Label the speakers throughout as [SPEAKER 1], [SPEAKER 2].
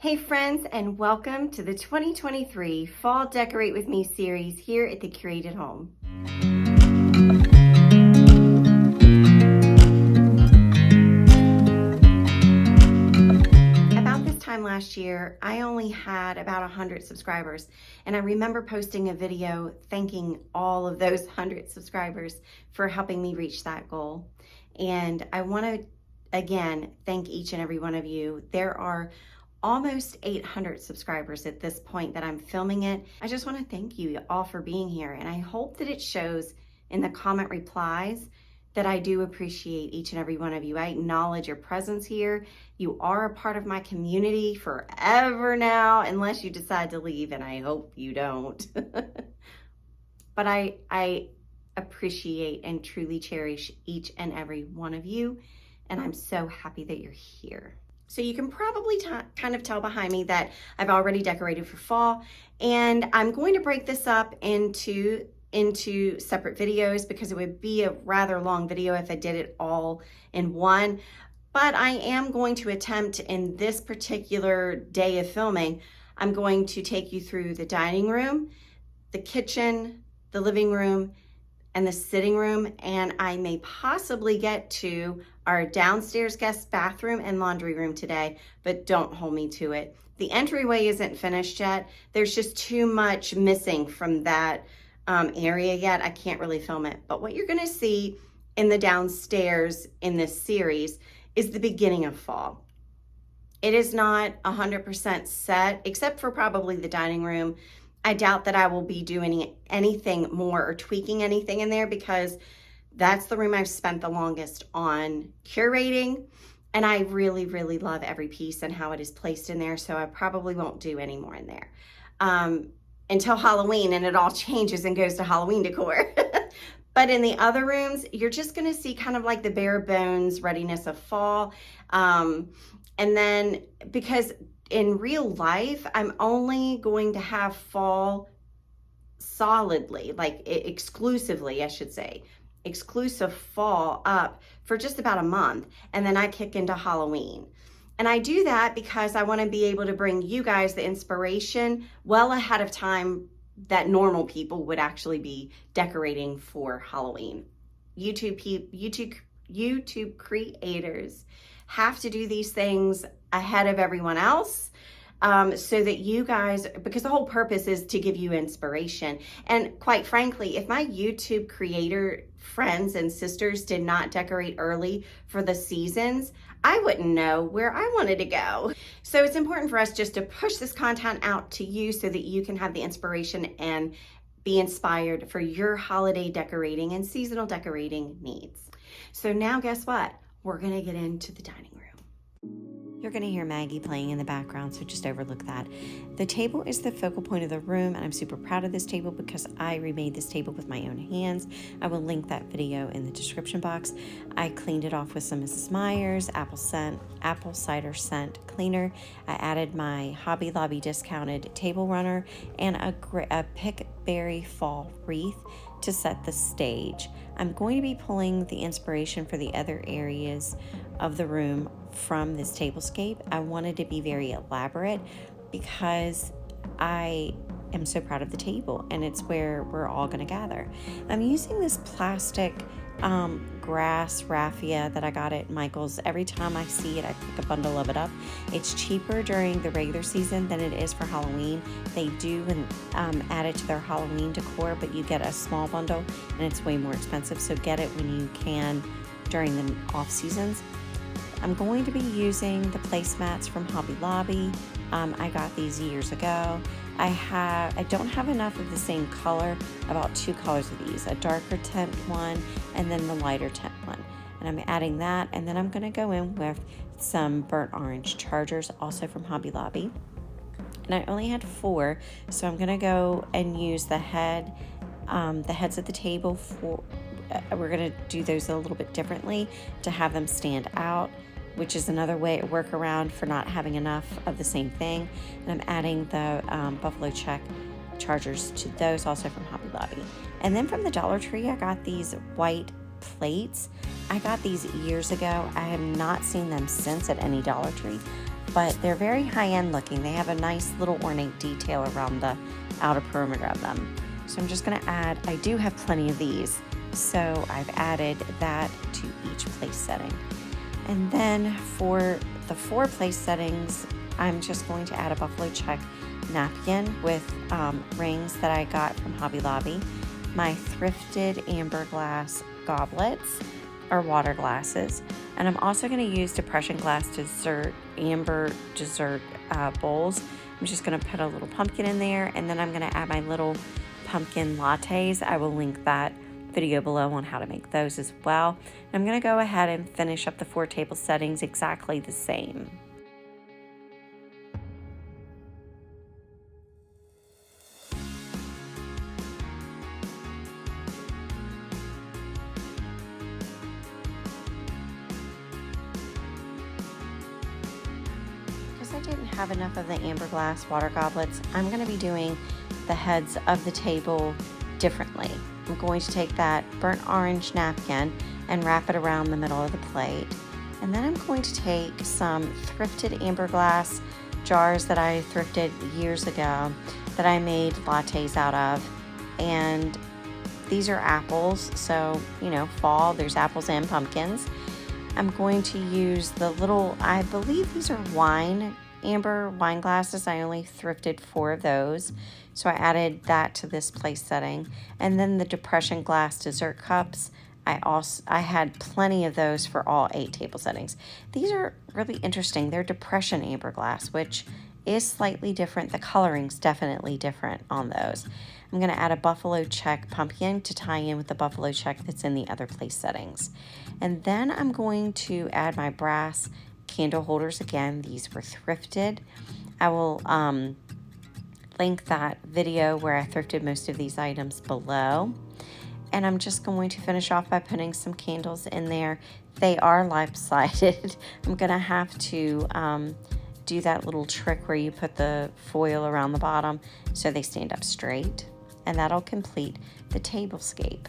[SPEAKER 1] Hey friends, and welcome to the 2023 Fall Decorate With Me series here at the Curated Home. About this time last year, I only had about 100 subscribers, and I remember posting a video thanking all of those 100 subscribers for helping me reach that goal. And I want to again thank each and every one of you. There are almost 800 subscribers at this point that I'm filming it. I just want to thank you all for being here, and I hope that it shows in the comment replies that I do appreciate each and every one of you. I acknowledge your presence here. You are a part of my community forever now, unless you decide to leave, and I hope you don't. But I appreciate and truly cherish each and every one of you, and I'm so happy that you're here. So you can probably kind of tell behind me that I've already decorated for fall, and I'm going to break this up into separate videos because it would be a rather long video if I did it all in one. But I am going to attempt in this particular day of filming, I'm going to take you through the dining room, the kitchen, the living room, and the sitting room, and I may possibly get to our downstairs guest bathroom and laundry room today, but don't hold me to it. The entryway isn't finished yet. There's just too much missing from that area yet. I can't really film it, but what you're gonna see in the downstairs in this series is the beginning of fall. It is not 100% set, except for probably the dining room. I doubt that I will be doing anything more or tweaking anything in there because that's the room I've spent the longest on curating. And I really, really love every piece and how it is placed in there. So I probably won't do any more in there until Halloween, and it all changes and goes to Halloween decor. But in the other rooms, you're just gonna see kind of like the bare bones readiness of fall. And then because in real life, I'm only going to have fall solidly, like exclusively, I should say, exclusive fall up for just about a month. And then I kick into Halloween. And I do that because I want to be able to bring you guys the inspiration well ahead of time that normal people would actually be decorating for Halloween. YouTube creators have to do these things ahead of everyone else so that you guys, because the whole purpose is to give you inspiration. And quite frankly, if my YouTube creator friends and sisters did not decorate early for the seasons, I wouldn't know where I wanted to go. So it's important for us just to push this content out to you so that you can have the inspiration and be inspired for your holiday decorating and seasonal decorating needs. So now guess what? We're gonna get into the dining room. You're going to hear Maggie playing in the background, so just overlook that. The table is the focal point of the room, and I'm super proud of this table because I remade this table with my own hands. I will link that video in the description box. I cleaned it off with some Mrs. Meyer's apple cider scent cleaner. I added my Hobby Lobby discounted table runner and a pickberry fall wreath to set the stage. I'm going to be pulling the inspiration for the other areas of the room from this tablescape. I wanted to be very elaborate because I am so proud of the table and it's where we're all going to gather. I'm using this plastic grass raffia that I got at Michael's. Every time I see it, I pick a bundle of it up. It's cheaper during the regular season than it is for Halloween. They do add it to their Halloween decor, but you get a small bundle and it's way more expensive. So get it when you can during the off seasons. I'm going to be using the placemats from Hobby Lobby. I got these years ago. I don't have enough of the same color, about 2 colors of these, a darker tint one and then the lighter tint one. And I'm adding that, and then I'm gonna go in with some burnt orange chargers, also from Hobby Lobby. And I only had 4, so I'm gonna go and use the heads at the table for, we're gonna do those a little bit differently to have them stand out, which is another workaround for not having enough of the same thing. And I'm adding the buffalo check chargers to those, also from Hobby Lobby. And then from the Dollar Tree, I got these white plates. I got these years ago. I have not seen them since at any Dollar Tree. but they're very high-end looking. They have a nice little ornate detail around the outer perimeter of them. So I'm just gonna add, I do have plenty of these, so I've added that to each place setting. And then for the 4 place settings, I'm just going to add a buffalo check napkin with rings that I got from Hobby Lobby, my thrifted amber glass goblets or water glasses, and I'm also going to use depression glass amber dessert bowls. I'm just going to put a little pumpkin in there, and then I'm going to add my little pumpkin lattes. I will link that video below on how to make those as well. And I'm going to go ahead and finish up the 4 table settings exactly the same. Because I didn't have enough of the amber glass water goblets, I'm going to be doing the heads of the table differently. I'm going to take that burnt orange napkin and wrap it around the middle of the plate. And then I'm going to take some thrifted amber glass jars that I thrifted years ago that I made lattes out of. And these are apples, so, you know, fall, there's apples and pumpkins. I'm going to use the little, I believe these are amber wine glasses. I only thrifted 4 of those. So I added that to this place setting. And then the depression glass dessert cups, I had plenty of those for all 8 table settings. These are really interesting. They're depression amber glass, which is slightly different. The coloring's definitely different on those. I'm going to add a buffalo check pumpkin to tie in with the buffalo check that's in the other place settings. And then I'm going to add my brass candle holders again. These were thrifted. I will link that video where I thrifted most of these items below. And I'm just going to finish off by putting some candles in there. They are lopsided. I'm gonna have to do that little trick where you put the foil around the bottom so they stand up straight. And that'll complete the tablescape.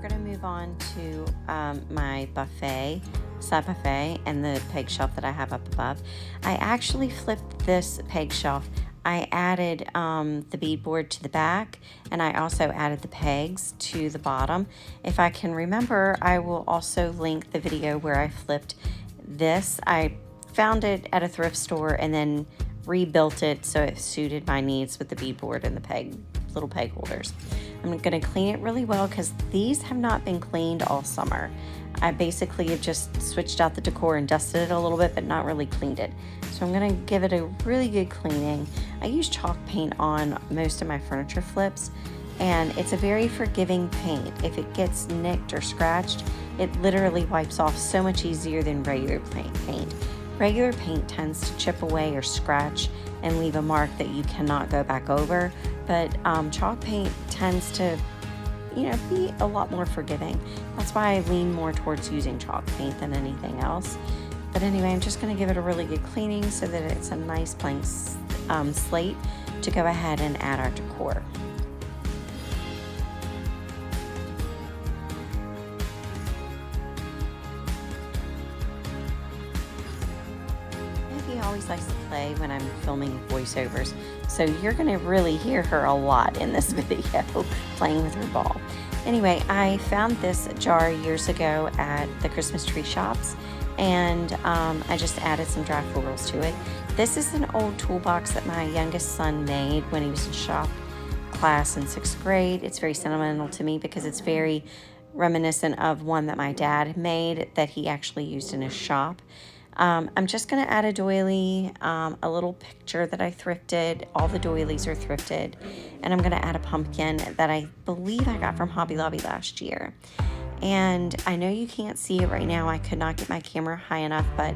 [SPEAKER 1] We're going to move on to my side buffet, and the peg shelf that I have up above. I actually flipped this peg shelf. I added the beadboard to the back, and I also added the pegs to the bottom. If I can remember, I will also link the video where I flipped this. I found it at a thrift store and then rebuilt it so it suited my needs with the beadboard and the little peg holders. I'm going to clean it really well because these have not been cleaned all summer. I basically have just switched out the decor and dusted it a little bit, but not really cleaned it. So I'm going to give it a really good cleaning. I use chalk paint on most of my furniture flips, and it's a very forgiving paint. If it gets nicked or scratched, it literally wipes off so much easier than regular paint. Regular paint tends to chip away or scratch and leave a mark that you cannot go back over, but chalk paint tends to, be a lot more forgiving. That's why I lean more towards using chalk paint than anything else. But anyway, I'm just going to give it a really good cleaning so that it's a nice blank slate to go ahead and add our decor. Always likes to play when I'm filming voiceovers, so you're going to really hear her a lot in this video playing with her ball. Anyway, I found this jar years ago at the Christmas tree shops, and I just added some dry florals to it. This is an old toolbox that my youngest son made when he was in shop class in 6th grade. It's very sentimental to me because it's very reminiscent of one that my dad made that he actually used in his shop. I'm just going to add a doily, a little picture that I thrifted. All the doilies are thrifted. And I'm going to add a pumpkin that I believe I got from Hobby Lobby last year. And I know you can't see it right now. I could not get my camera high enough, but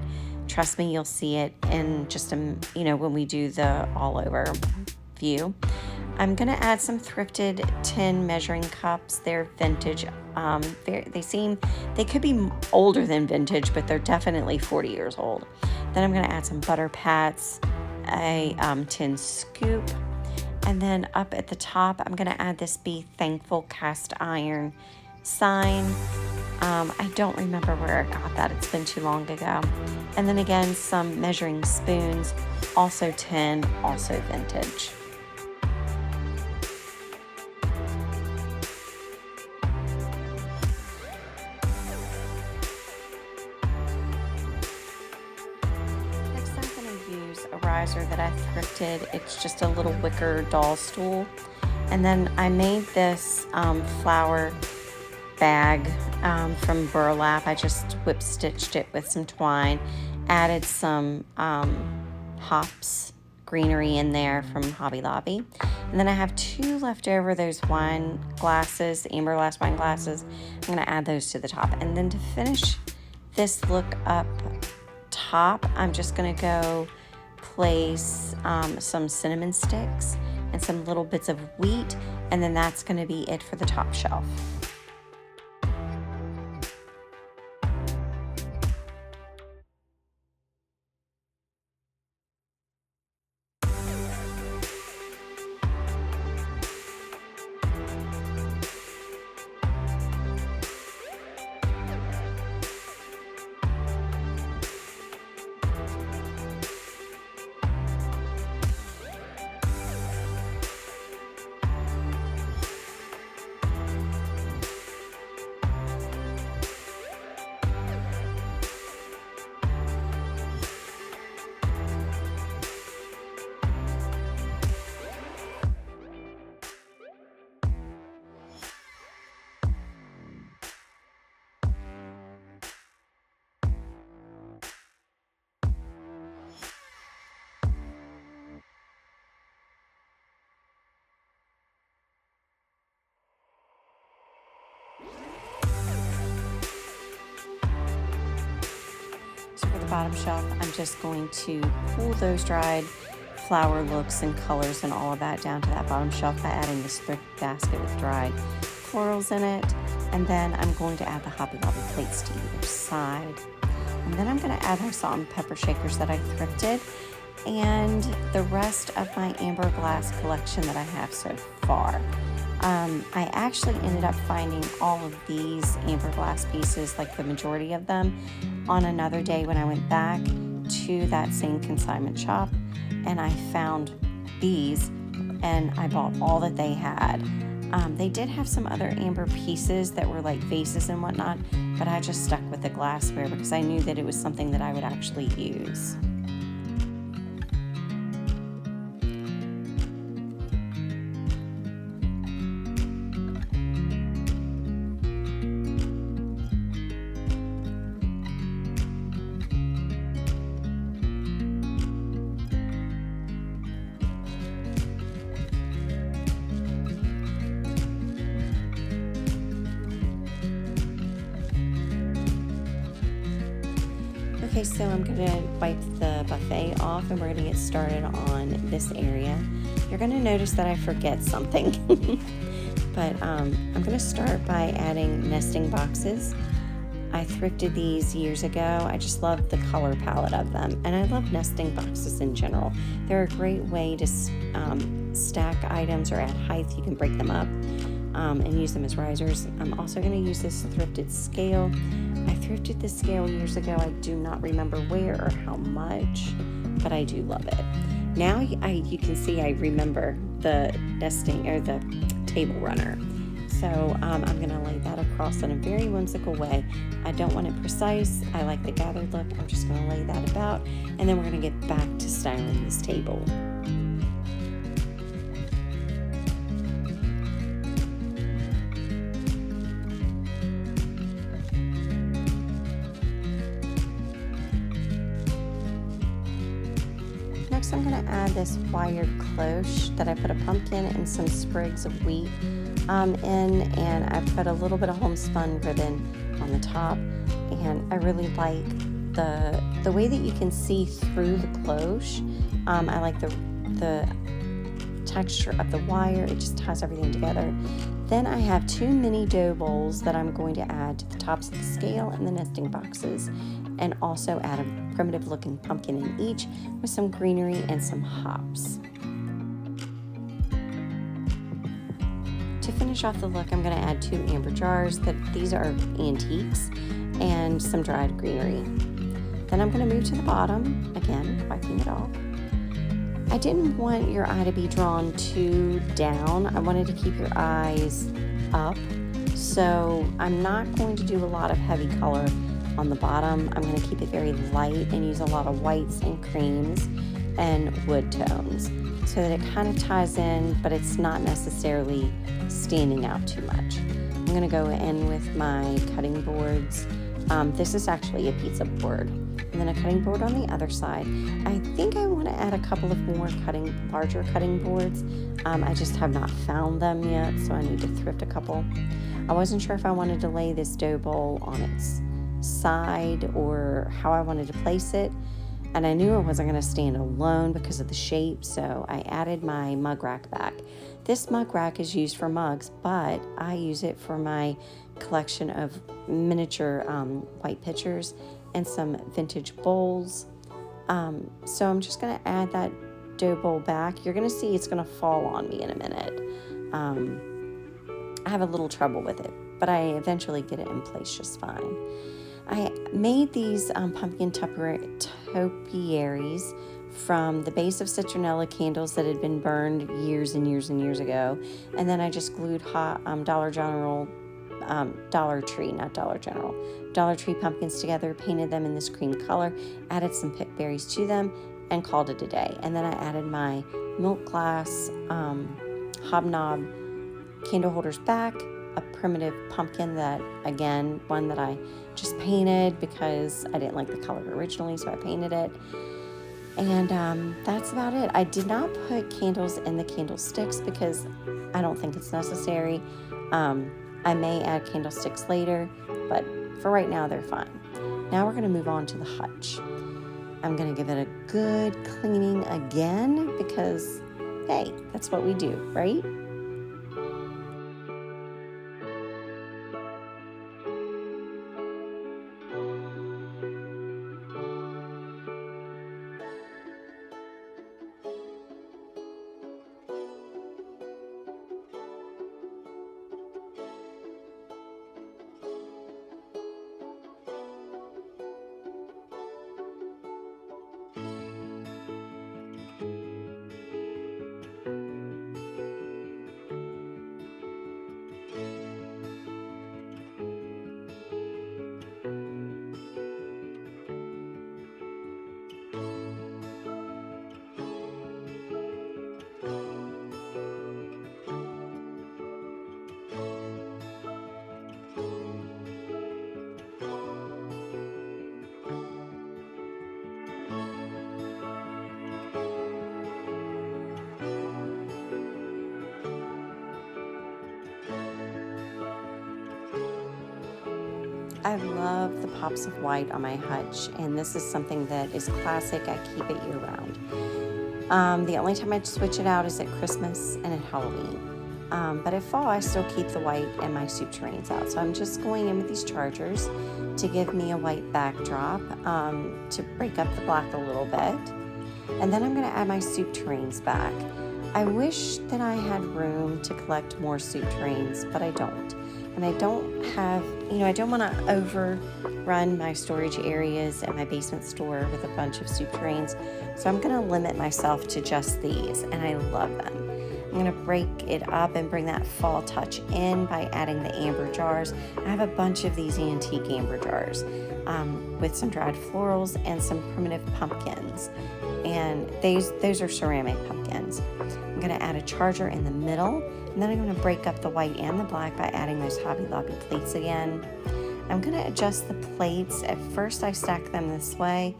[SPEAKER 1] trust me, you'll see it in just when we do the all over view. I'm gonna add some thrifted tin measuring cups. They're vintage. They could be older than vintage, but they're definitely 40 years old. Then I'm gonna add some butter pats, a tin scoop, and then up at the top, I'm gonna add this Be Thankful cast iron sign. I don't remember where I got that. It's been too long ago. And then again, some measuring spoons, also tin, also vintage. Next, I'm going to use a riser that I thrifted. It's just a little wicker doll stool. And then I made this flower bag from burlap. I just whip stitched it with some twine, added some hops greenery in there from Hobby Lobby, and then I have 2 left over, those wine glasses, amber glass wine glasses. I'm going to add those to the top, and then to finish this look up top, I'm just going to go place some cinnamon sticks and some little bits of wheat, and then that's going to be it for the top shelf. So for the bottom shelf, I'm just going to pull those dried flower looks and colors and all of that down to that bottom shelf by adding this thrift basket with dried florals in it. And then I'm going to add the Hobby Lobby plates to either side. And then I'm going to add my salt and pepper shakers that I thrifted and the rest of my amber glass collection that I have so far. I actually ended up finding all of these amber glass pieces, like the majority of them, on another day when I went back to that same consignment shop, and I found these and I bought all that they had. They did have some other amber pieces that were like vases and whatnot, but I just stuck with the glassware because I knew that it was something that I would actually use. Okay, so I'm going to wipe the buffet off and we're going to get started on this area. You're going to notice that I forget something, but I'm going to start by adding nesting boxes. I thrifted these years ago. I just love the color palette of them, and I love nesting boxes in general. They're a great way to stack items or add height. You can break them up and use them as risers. I'm also going to use this thrifted scale. I thrifted this scale years ago. I do not remember where or how much, but I do love it. Now you can see I remember the nesting or the table runner. So I'm going to lay that across in a very whimsical way. I don't want it precise. I like the gathered look. I'm just going to lay that about, and then we're going to get back to styling this table. next I'm going to add this wired cloche that I put a pumpkin and some sprigs of wheat in, and I put a little bit of homespun ribbon on the top, and I really like the way that you can see through the cloche. I like the texture of the wire. It just ties everything together. Then I have 2 mini dough bowls that I'm going to add to the tops of the scale and the nesting boxes, and also add a primitive looking pumpkin in each with some greenery and some hops. To finish off the look, I'm going to add 2 amber jars. These are antiques, and some dried greenery. Then I'm going to move to the bottom, again, wiping it off. I didn't want your eye to be drawn too down. I wanted to keep your eyes up. So I'm not going to do a lot of heavy color on the bottom. I'm going to keep it very light and use a lot of whites and creams and wood tones so that it kind of ties in, but it's not necessarily standing out too much. I'm going to go in with my cutting boards. This is actually a pizza board. And then a cutting board on the other side. I think I want to add a couple of more larger cutting boards. I just have not found them yet, so I need to thrift a couple. I wasn't sure if I wanted to lay this dough bowl on its side or how I wanted to place it. And I knew it wasn't going to stand alone because of the shape, so I added my mug rack back. This mug rack is used for mugs, but I use it for my collection of miniature white pitchers and some vintage bowls. So I'm just going to add that dough bowl back. You're going to see it's going to fall on me in a minute. I have a little trouble with it, but I eventually get it in place just fine. I made these pumpkin topiaries from the base of citronella candles that had been burned years and years and years ago, and then I just glued hot Dollar Tree pumpkins together, painted them in this cream color, added some picked berries to them, and called it a day. And then I added my milk glass hobnob candle holders back, a primitive pumpkin that, again, one that I just painted because I didn't like the color originally, so I painted it. And that's about it. I did not put candles in the candlesticks because I don't think it's necessary. I may add candlesticks later, but for right now, they're fine. Now we're going to move on to the hutch. I'm going to give it a good cleaning again because, hey, that's what we do, right? I love the pops of white on my hutch, and this is something that is classic. I keep it year round. The only time I switch it out is at Christmas and at Halloween. But at fall, I still keep the white and my soup tureens out. So I'm just going in with these chargers to give me a white backdrop to break up the black a little bit. And then I'm going to add my soup tureens back. I wish that I had room to collect more soup tureens, but I don't. And I don't have, I don't want to overrun my storage areas at my basement store with a bunch of soup tureens. So I'm going to limit myself to just these, and I love them. I'm going to break it up and bring that fall touch in by adding the amber jars. I have a bunch of these antique amber jars with some dried florals and some primitive pumpkins. And those are ceramic pumpkins. I'm going to add a charger in the middle, and then I'm going to break up the white and the black by adding those Hobby Lobby plates again. I'm going to adjust the plates. At first I stack them this way,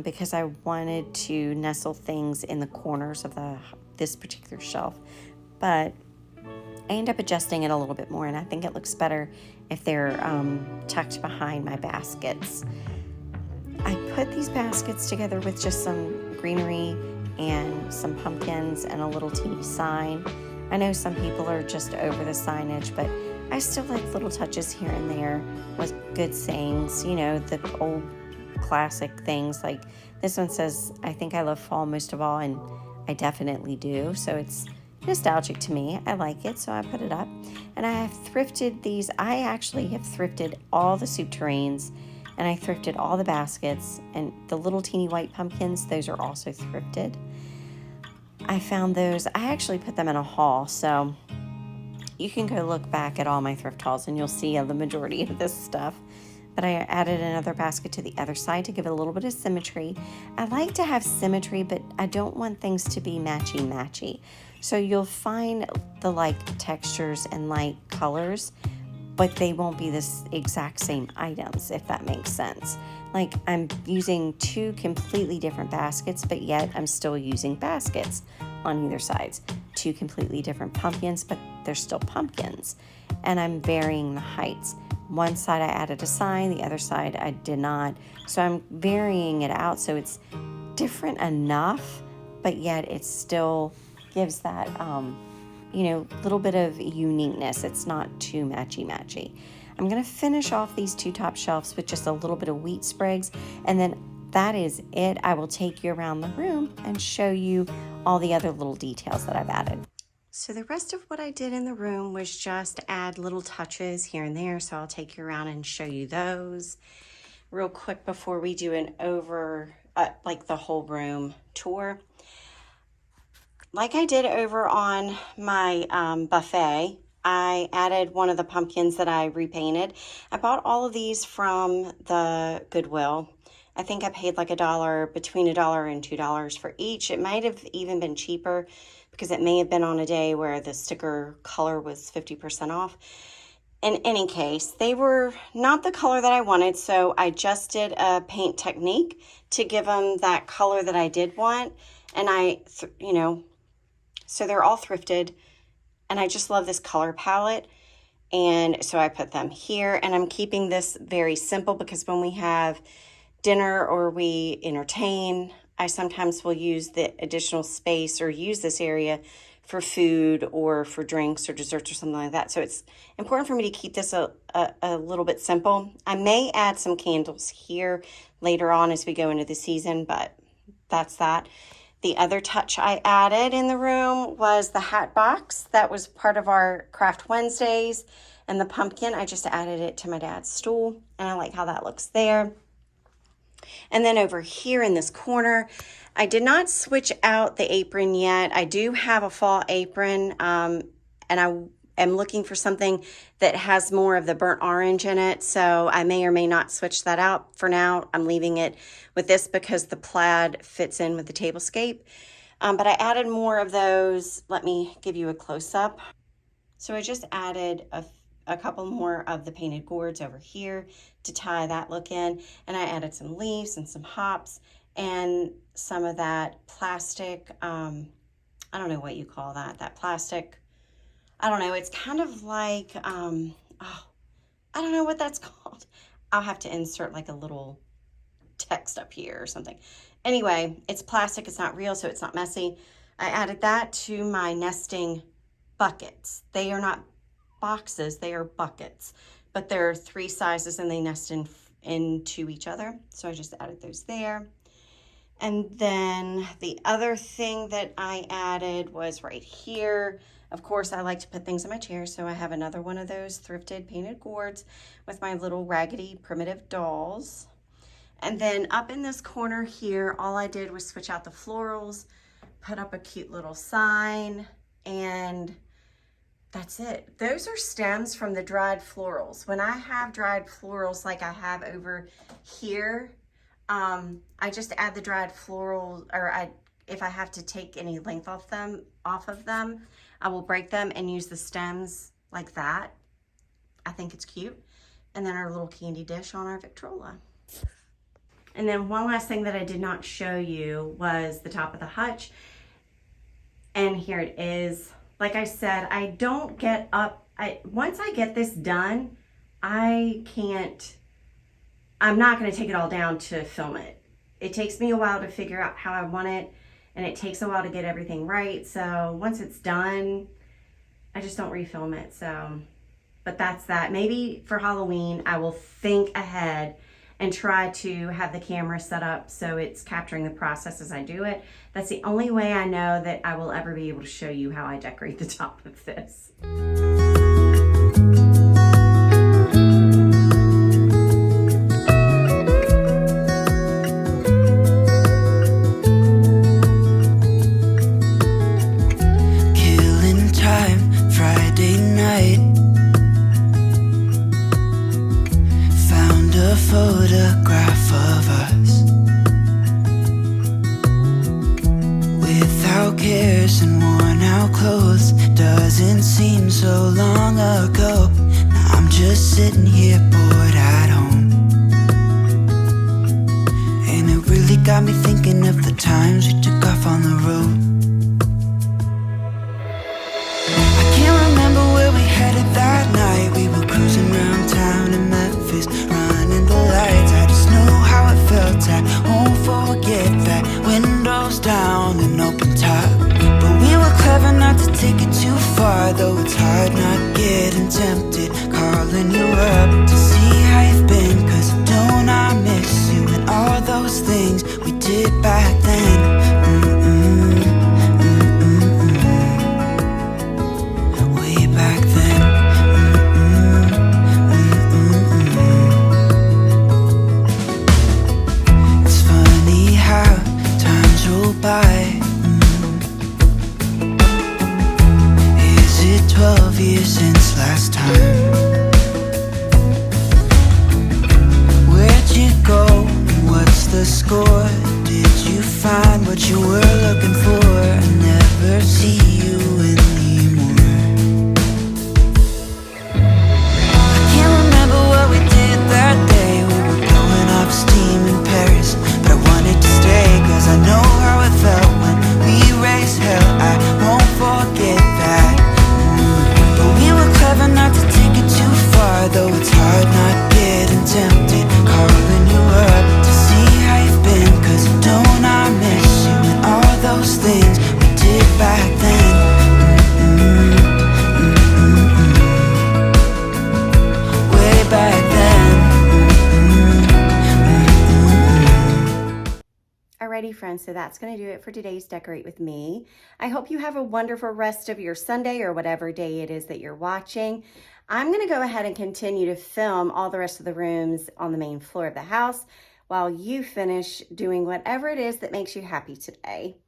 [SPEAKER 1] because I wanted to nestle things in the corners of this particular shelf. But I end up adjusting it a little bit more, and I think it looks better if they're tucked behind my baskets. I put these baskets together with just some greenery and some pumpkins and a little teeny sign. I know some people are just over the signage, but I still like little touches here and there with good sayings, you know, the old classic things. Like this one says, I think I love fall most of all, and I definitely do. So it's nostalgic to me. I like it, so I put it up. And I have thrifted these. I actually have thrifted all the soup turreens, and I thrifted all the baskets, and the little teeny white pumpkins, those are also thrifted. I found those. I actually put them in a haul, so you can go look back at all my thrift hauls and you'll see the majority of this stuff. But I added another basket to the other side to give it a little bit of symmetry. I like to have symmetry, but I don't want things to be matchy-matchy. So you'll find the like textures and like colors, but they won't be this exact same items, if that makes sense. Like I'm using two completely different baskets, but yet I'm still using baskets on either sides. Two completely different pumpkins, but they're still pumpkins. And I'm varying the heights. One side I added a sign, the other side I did not. So I'm varying it out so it's different enough, but yet it still gives that, little bit of uniqueness. It's not too matchy-matchy. I'm going to finish off these two top shelves with just a little bit of wheat sprigs, and then that is it. I will take you around the room and show you all the other little details that I've added. So the rest of what I did in the room was just add little touches here and there, so I'll take you around and show you those real quick before we do an like the whole room tour. Like I did over on my buffet, I added one of the pumpkins that I repainted. I bought all of these from the Goodwill. I think I paid like between $1 and $2 for each. It might have even been cheaper because it may have been on a day where the sticker color was 50% off. In any case, they were not the color that I wanted, so I just did a paint technique to give them that color that I did want. And so they're all thrifted, and I just love this color palette. And so I put them here, and I'm keeping this very simple because when we have dinner or we entertain, I sometimes will use the additional space or use this area for food or for drinks or desserts or something like that. So it's important for me to keep this a little bit simple. I may add some candles here later on as we go into the season, but that's that. The other touch I added in the room was the hat box. That was part of our Craft Wednesdays. And the pumpkin, I just added it to my dad's stool, and I like how that looks there. And then over here in this corner, I did not switch out the apron yet. I do have a fall apron, and I am looking for something that has more of the burnt orange in it. So I may or may not switch that out. For now, I'm leaving it with this because the plaid fits in with the tablescape. But I added more of those. Let me give you a close-up. So I just added a couple more of the painted gourds over here to tie that look in. And I added some leaves and some hops and some of that plastic, I don't know what you call that plastic. I don't know. It's kind of like, I don't know what that's called. I'll have to insert like a little text up here or something. Anyway, it's plastic. It's not real, so it's not messy. I added that to my nesting buckets. They are not boxes, they are buckets, but there are 3 sizes and they nest into each other. So I just added those there. And then the other thing that I added was right here. Of course, I like to put things in my chair, so I have another one of those thrifted painted gourds with my little raggedy primitive dolls. And then up in this corner here, all I did was switch out the florals, put up a cute little sign, and that's it. Those are stems from the dried florals. When I have dried florals like I have over here, I just add the dried floral, or if I have to take any length off of them, I will break them and use the stems like that. I think it's cute. And then our little candy dish on our Victrola. And then one last thing that I did not show you was the top of the hutch. And here it is. Like I said, I don't get up. Once I get this done, I'm not going to take it all down to film it. It takes me a while to figure out how I want it, and it takes a while to get everything right. So once it's done, I just don't refilm it. So, but that's that. Maybe for Halloween, I will think ahead and try to have the camera set up so it's capturing the process as I do it. That's the only way I know that I will ever be able to show you how I decorate the top of this.
[SPEAKER 2] Photograph of us without cares and worn out clothes. Doesn't seem so long ago. Now I'm just sitting here bored at home, and it really got me thinking of the times we took off on the road. I can't remember where we headed that night. We were cruising around town in Memphis, running the lights. I just know how it felt. I won't forget that. Windows down and open top. But we were clever not to take it too far, though it's hard not getting tempted. Calling you up to see how you've been, 'cause don't I miss you and all those things we did back then. Way back then. By. Is it 12 years since last time? Where'd you go? What's the score? Did you find what you were looking for? I never see you anymore. I can't remember what we did that day. We were blowing off steam in Paris, but I wanted to stay 'cause I know how it felt when we raised hell. I won't forget that. But we were clever not to take it too far, though it's hard not getting tempted. Calling you up to see how you've been, 'cause don't I miss you and all those things we did back then. Way back then.
[SPEAKER 1] Alrighty friends, so that's going to do it for today's Decorate With Me. I hope you have a wonderful rest of your Sunday or whatever day it is that you're watching. I'm going to go ahead and continue to film all the rest of the rooms on the main floor of the house while you finish doing whatever it is that makes you happy today.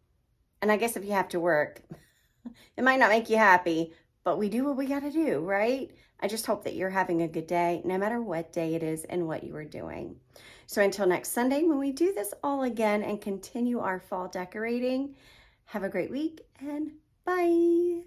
[SPEAKER 1] And I guess if you have to work, it might not make you happy, but we do what we got to do, right? I just hope that you're having a good day, no matter what day it is and what you are doing. So until next Sunday, when we do this all again and continue our fall decorating, have a great week and bye.